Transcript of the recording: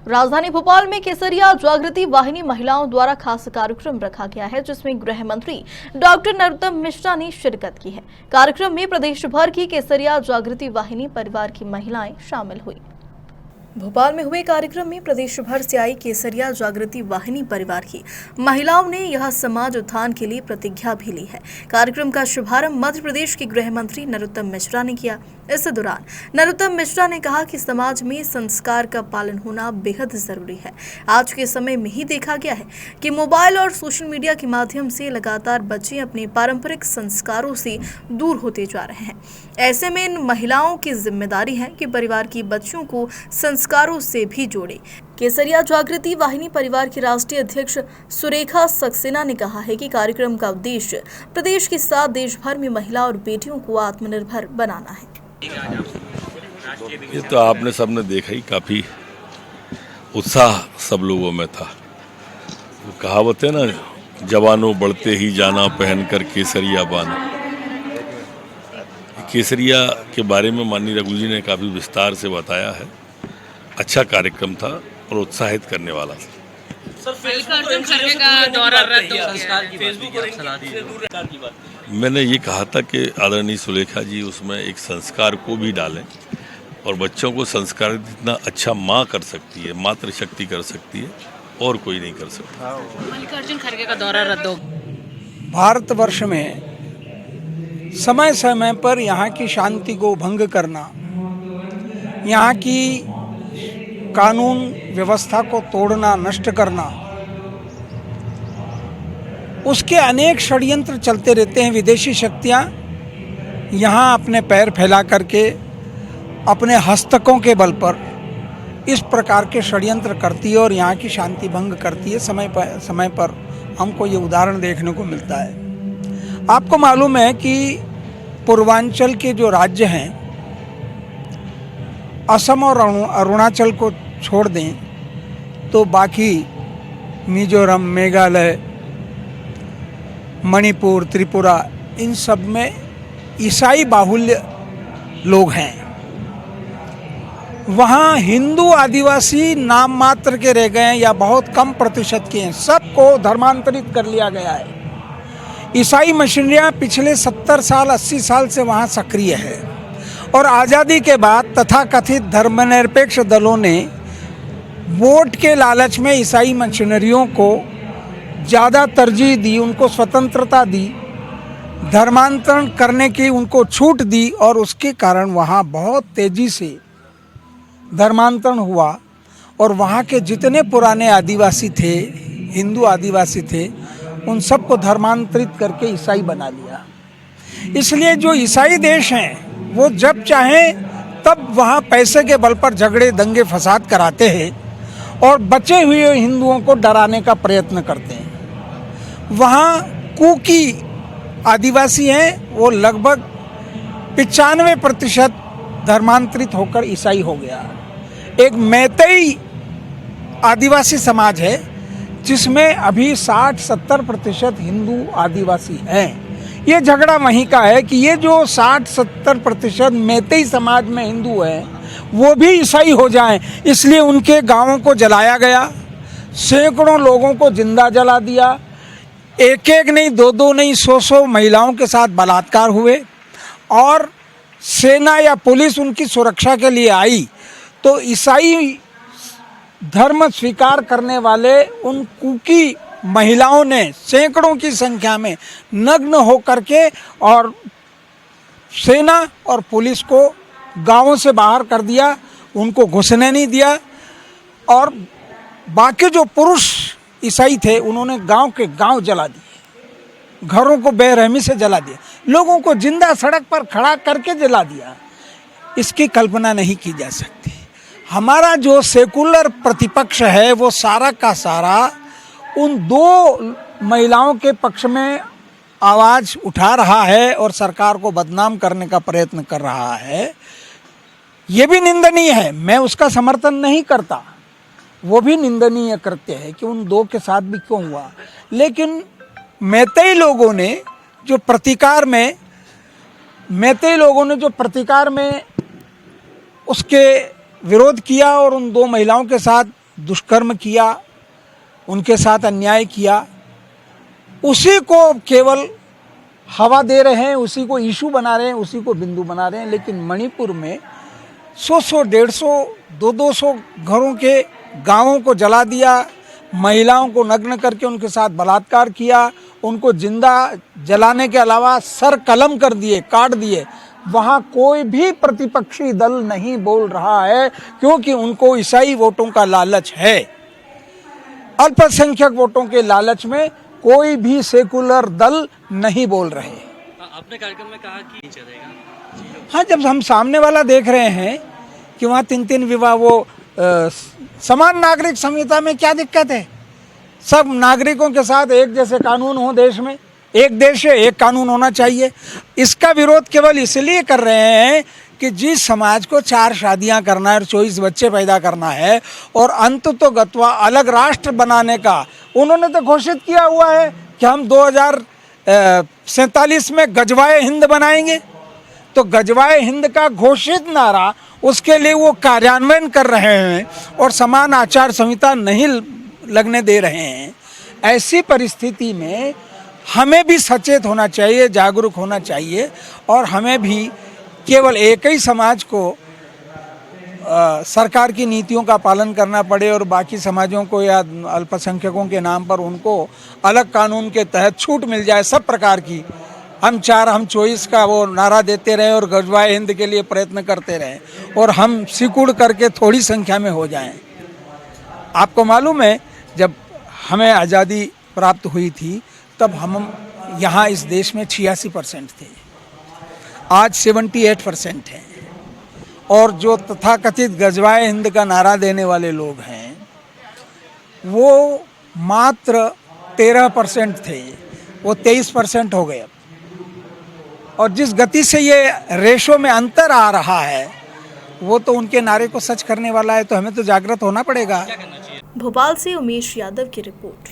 राजधानी भोपाल में केसरिया जागृति वाहिनी महिलाओं द्वारा खास कार्यक्रम रखा गया है, जिसमें गृह मंत्री डॉक्टर नरोत्तम मिश्रा ने शिरकत की है। कार्यक्रम में प्रदेश भर की केसरिया जागृति वाहिनी परिवार की महिलाएं शामिल हुई। भोपाल में हुए कार्यक्रम में प्रदेश भर से आई केसरिया जागृति वाहिनी परिवार की महिलाओं ने यह समाज उत्थान के लिए प्रतिज्ञा भी ली है। कार्यक्रम का शुभारंभ मध्य प्रदेश के गृह मंत्री नरोत्तम मिश्रा ने किया। इस दौरान नरोत्तम मिश्रा ने कहा कि समाज में संस्कार का पालन होना बेहद जरूरी है। आज के समय में ही देखा गया है कि मोबाइल और सोशल मीडिया के माध्यम से लगातार बच्चे अपने पारंपरिक संस्कारों से दूर होते जा रहे हैं। ऐसे में इन महिलाओं की जिम्मेदारी है कि परिवार की बच्चियों को संस्कारों से भी जोड़े। केसरिया जागृति वाहिनी परिवार की राष्ट्रीय अध्यक्ष सुरेखा सक्सेना ने कहा है कि कार्यक्रम का उद्देश्य प्रदेश के साथ देश भर में महिला और बेटियों को आत्मनिर्भर बनाना है। ये तो आपने सबने देखा ही, काफी उत्साह सब लोगों में था। वो कहावत है ना, जवानों बढ़ते ही जाना पहनकर केसरिया बाना। केसरिया के बारे में माननीय रघु जी ने काफी विस्तार से बताया है। अच्छा कार्यक्रम था और उत्साहित करने वाला था। मल्लिकार्जुन खड़गे का दौरा रद्द हो गया। मैंने ये कहा था कि आदरणीय सुलेखा जी उसमें एक संस्कार को भी डालें, और बच्चों को संस्कार जितना अच्छा माँ कर सकती है, मातृशक्ति कर सकती है, और कोई नहीं कर सकता। मल्लिकार्जुन खड़गे का दौरा रद्द हो। भारतवर्ष में समय समय पर यहाँ की शांति को भंग करना, यहाँ की कानून व्यवस्था को तोड़ना, नष्ट करना, उसके अनेक षड्यंत्र चलते रहते हैं। विदेशी शक्तियाँ यहाँ अपने पैर फैला करके अपने हस्तकों के बल पर इस प्रकार के षड्यंत्र करती है और यहाँ की शांति भंग करती है। समय पर हमको ये उदाहरण देखने को मिलता है। आपको मालूम है कि पूर्वांचल के जो राज्य हैं, असम और अरुणाचल को छोड़ दें तो बाकी मिजोरम, मेघालय, मणिपुर, त्रिपुरा, इन सब में ईसाई बाहुल्य लोग हैं। वहाँ हिंदू आदिवासी नाम मात्र के रह गए हैं या बहुत कम प्रतिशत के हैं। सबको धर्मांतरित कर लिया गया है। ईसाई मिशनरियाँ पिछले 70 साल 80 साल से वहाँ सक्रिय है, और आज़ादी के बाद तथाकथित धर्मनिरपेक्ष दलों ने वोट के लालच में ईसाई मिशनरियों को ज़्यादा तरजीह दी, उनको स्वतंत्रता दी, धर्मांतरण करने की उनको छूट दी, और उसके कारण वहाँ बहुत तेज़ी से धर्मांतरण हुआ। और वहाँ के जितने पुराने आदिवासी थे, हिंदू आदिवासी थे, उन सबको धर्मांतरित करके ईसाई बना लिया। इसलिए जो ईसाई देश हैं वो जब चाहें तब वहाँ पैसे के बल पर झगड़े, दंगे, फसाद कराते हैं और बचे हुए हिंदुओं को डराने का प्रयत्न करते हैं। वहाँ कुकी आदिवासी हैं, वो लगभग 95% धर्मांतरित होकर ईसाई हो गया। एक मैतेई आदिवासी समाज है जिसमें अभी 60-70% हिंदू आदिवासी हैं। ये झगड़ा वहीं का है कि ये जो 60-70% मैतेई समाज में हिंदू हैं वो भी ईसाई हो जाएं, इसलिए उनके गांवों को जलाया गया। सैकड़ों लोगों को जिंदा जला दिया। एक नहीं, दो नहीं, 100 महिलाओं के साथ बलात्कार हुए। और सेना या पुलिस उनकी सुरक्षा के लिए आई तो ईसाई धर्म स्वीकार करने वाले उन कुकी महिलाओं ने सैकड़ों की संख्या में नग्न होकर के और सेना और पुलिस को गांवों से बाहर कर दिया, उनको घुसने नहीं दिया। और बाकी जो पुरुष ईसाई थे उन्होंने गांव के गांव जला दिए, घरों को बेरहमी से जला दिया, लोगों को जिंदा सड़क पर खड़ा करके जला दिया। इसकी कल्पना नहीं की जा सकती। हमारा जो सेकुलर प्रतिपक्ष है वो सारा का सारा उन 2 महिलाओं के पक्ष में आवाज़ उठा रहा है और सरकार को बदनाम करने का प्रयत्न कर रहा है। ये भी निंदनीय है, मैं उसका समर्थन नहीं करता, वो भी निंदनीय कृत्य है कि उन 2 के साथ भी क्यों हुआ। लेकिन मैतेई लोगों ने जो प्रतिकार में उसके विरोध किया और उन 2 महिलाओं के साथ दुष्कर्म किया, उनके साथ अन्याय किया, उसी को केवल हवा दे रहे हैं, उसी को इशू बना रहे हैं, उसी को बिंदु बना रहे हैं। लेकिन मणिपुर में 100, 150, 200 घरों के गांवों को जला दिया, महिलाओं को नग्न करके उनके साथ बलात्कार किया, उनको जिंदा जलाने के अलावा सर कलम कर दिए, काट दिए। वहाँ कोई भी प्रतिपक्षी दल नहीं बोल रहा है, क्योंकि उनको ईसाई वोटों का लालच है। अल्पसंख्यक वोटों के लालच में कोई भी सेकुलर दल नहीं बोल रहे। आपने कार्यक्रम में कहा कि नहीं चलेगा। हाँ, जब हम सामने वाला देख रहे हैं कि वहाँ 3 विवाह, वो समान नागरिक संहिता में क्या दिक्कत है? सब नागरिकों के साथ एक जैसे कानून हो देश में, एक देश है, एक कानून होना चाहिए। इसका विरोध केवल इसलिए कर रहे हैं कि जिस समाज को 4 शादियां करना है और 24 बच्चे पैदा करना है और अंत तो गत्वा अलग राष्ट्र बनाने का उन्होंने तो घोषित किया हुआ है कि हम 2047 में गजवाए हिंद बनाएंगे। तो गजवाए हिंद का घोषित नारा, उसके लिए वो कार्यान्वयन कर रहे हैं और समान आचार संहिता नहीं लगने दे रहे हैं। ऐसी परिस्थिति में हमें भी सचेत होना चाहिए, जागरूक होना चाहिए और हमें भी केवल एक ही समाज को सरकार की नीतियों का पालन करना पड़े और बाकी समाजों को या अल्पसंख्यकों के नाम पर उनको अलग कानून के तहत छूट मिल जाए सब प्रकार की। हम 24 का वो नारा देते रहे और गजवाए हिंद के लिए प्रयत्न करते रहे और हम सिकुड़ करके थोड़ी संख्या में हो जाएं। आपको मालूम है, जब हमें आज़ादी प्राप्त हुई थी तब हम यहाँ इस देश में 86% थे, आज 78% हैं। और जो तथाकथित गजवाए हिंद का नारा देने वाले लोग हैं वो मात्र 13% थे, वो 23% हो गए। और जिस गति से ये रेशो में अंतर आ रहा है वो तो उनके नारे को सच करने वाला है। तो हमें तो जागृत होना पड़ेगा। भोपाल से उमेश यादव की रिपोर्ट।